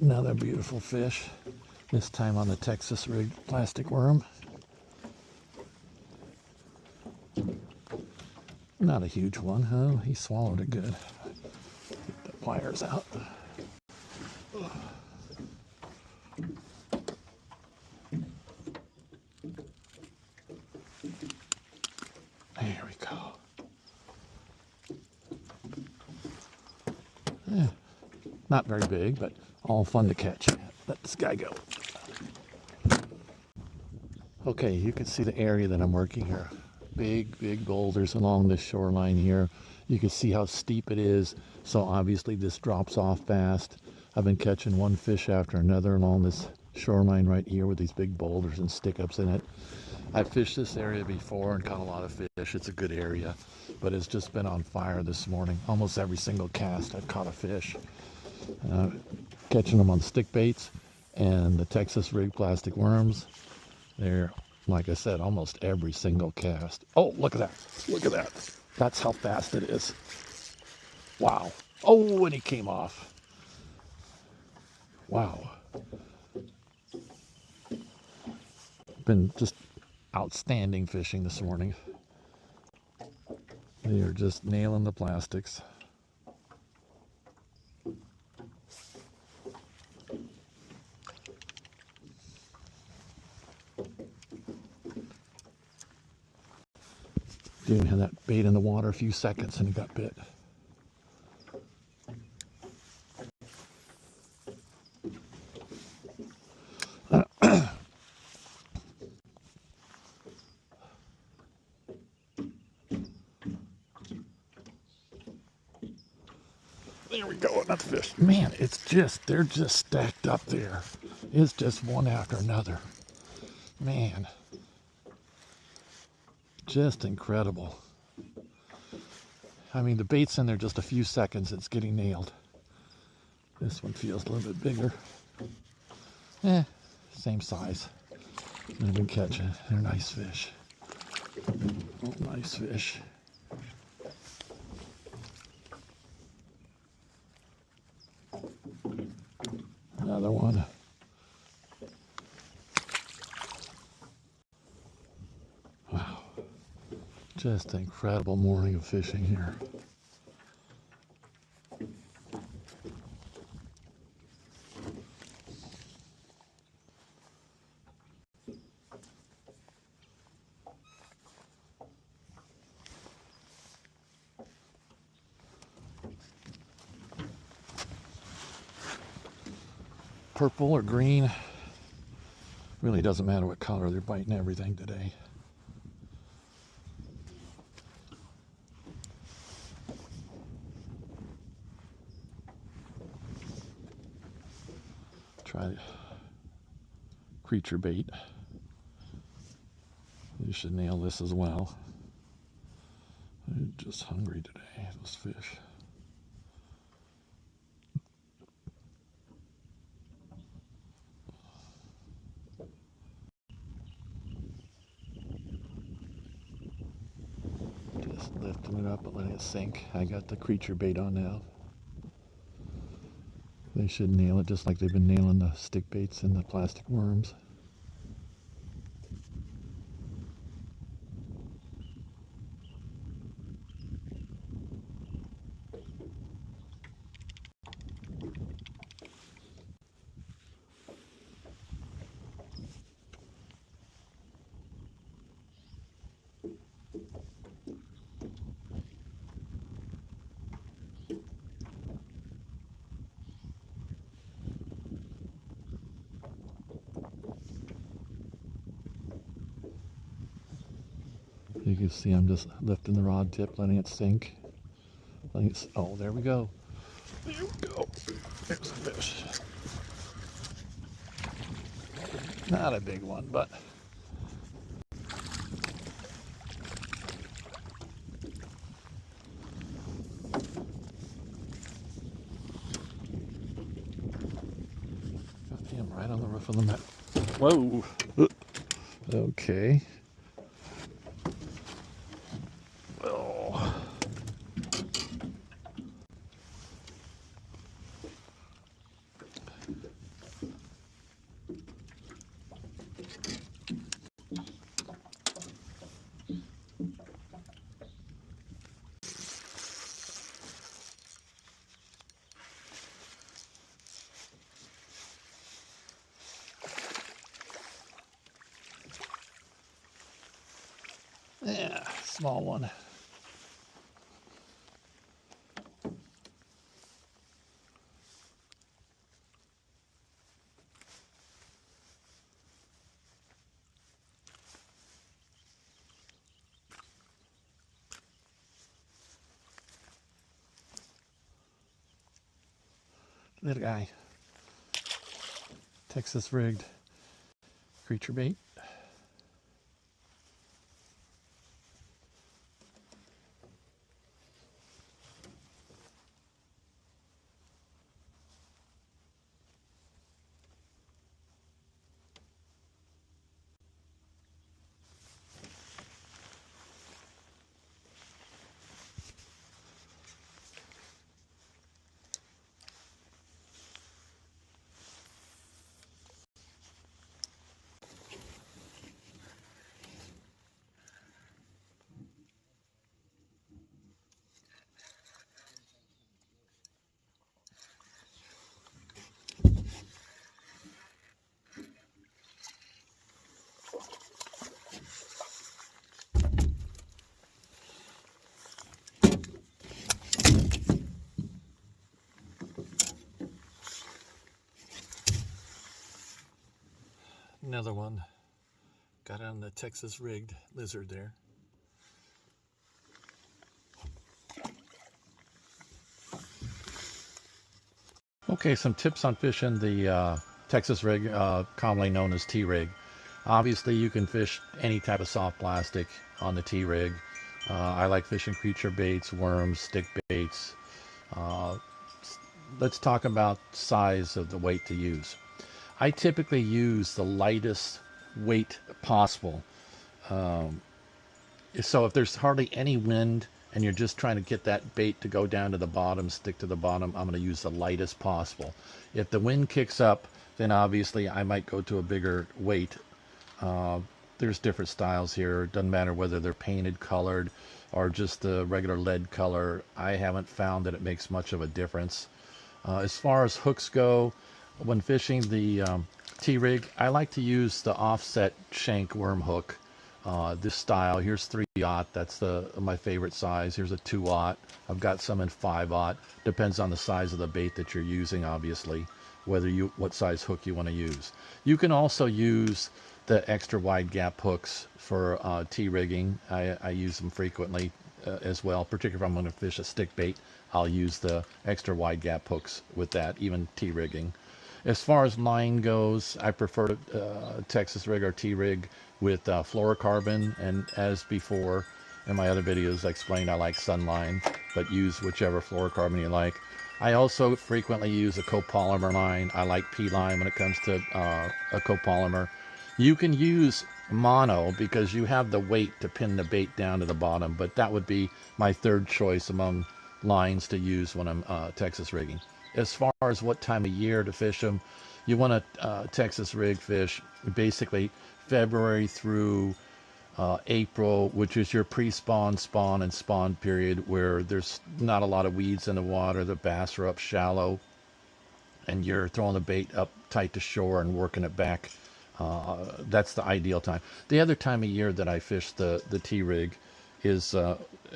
Another beautiful fish, this time on the Texas rig plastic worm. Not a huge one, huh? He swallowed it good. Get the pliers out. There we go. Yeah, not very big, but all fun to catch. Let this guy go. Okay, you can see the area that I'm working here. Big boulders along this shoreline here. You can see how steep it is, so obviously this drops off fast. I've been catching one fish after another along this shoreline right here with these big boulders and stick-ups in it. I've fished this area before and caught a lot of fish. It's a good area, but it's just been on fire this morning. Almost every single cast I've caught a fish. Catching them on stick baits and the Texas rig plastic worms. They're, like I said, almost every single cast. Oh, look at that. Look at that. That's how fast it is. Wow. Oh, and he came off. Wow. Been just outstanding fishing this morning. They are just nailing the plastics. Dude had that bait in the water a few seconds and he got bit. There we go, another fish. Man, it's just, they're just stacked up there. It's just one after another. Man. Just incredible. I mean, the bait's in there just a few seconds, it's getting nailed. This one feels a little bit bigger. Same size. I've been catching. They're nice fish. Oh, nice fish. Another one. Wow. Just an incredible morning of fishing here. Purple or green, really doesn't matter what color, they're biting everything today. Try creature bait. You should nail this as well. They're just hungry today, those fish. Just lifting it up and letting it sink. I got the creature bait on now. They should nail it just like they've been nailing the stick baits and the plastic worms. You can see I'm just lifting the rod tip, letting it sink. Oh, there we go. There we go. There's a fish. Not a big one, but got him right on the roof of the net. Whoa. Okay. Yeah, small one. Little guy. Texas rigged creature bait. Another one. Got on the Texas rigged lizard there. Okay, some tips on fishing the Texas rig, commonly known as T-rig. Obviously, you can fish any type of soft plastic on the T-rig. I like fishing creature baits, worms, stick baits. Let's talk about size of the weight to use. I typically use the lightest weight possible. So if there's hardly any wind and you're just trying to get that bait to go down to the bottom, stick to the bottom, I'm going to use the lightest possible. If the wind kicks up, then obviously I might go to a bigger weight. There's different styles here. It doesn't matter whether they're painted, colored, or just the regular lead color. I haven't found that it makes much of a difference. As far as hooks go, when fishing the T-rig, I like to use the offset shank worm hook. This style, here's 3/0, that's my favorite size. Here's a 2/0. I've got some in 5/0. Depends on the size of the bait that you're using, obviously, what size hook you want to use. You can also use the extra wide gap hooks for T-rigging. I use them frequently as well, particularly if I'm going to fish a stick bait. I'll use the extra wide gap hooks with that, even T-rigging. As far as line goes, I prefer Texas rig or T-rig with fluorocarbon, and as before in my other videos I explained, I like Sunline, but use whichever fluorocarbon you like. I also frequently use a copolymer line. I like P-line when it comes to a copolymer. You can use mono because you have the weight to pin the bait down to the bottom, but that would be my third choice among lines to use when I'm Texas rigging. As far as what time of year to fish them, you want to Texas rig fish basically February through April, which is your pre-spawn, spawn, and spawn period, where there's not a lot of weeds in the water. The bass are up shallow, and you're throwing the bait up tight to shore and working it back. That's the ideal time. The other time of year that I fish the T-rig is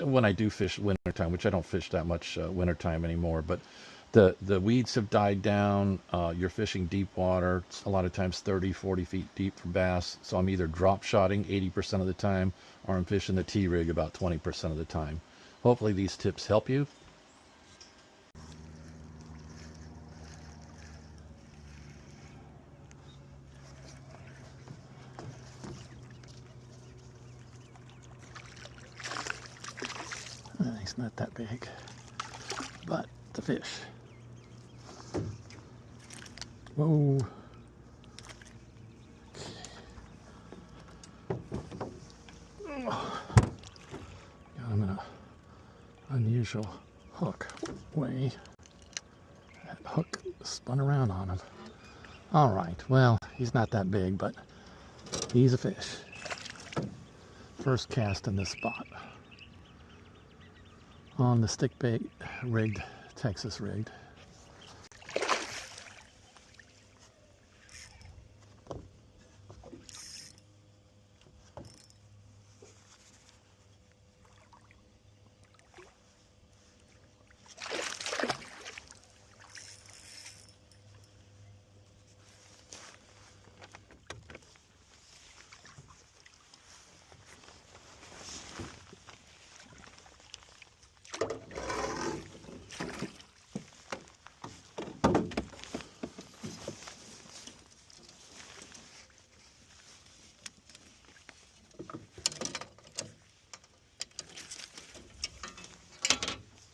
when I do fish wintertime, which I don't fish that much wintertime anymore, but the weeds have died down. You're fishing deep water. It's a lot of times 30, 40 feet deep for bass. So I'm either drop shotting 80% of the time, or I'm fishing the T-rig about 20% of the time. Hopefully these tips help you. He's not that big, but the fish. Whoa. Got him in an unusual hook way. That hook spun around on him. All right, well, he's not that big, but he's a fish. First cast in this spot on the stick bait rigged, Texas rigged.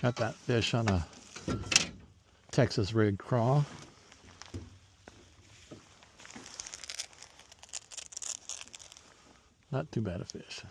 Got that fish on a Texas rig craw. Not too bad a fish.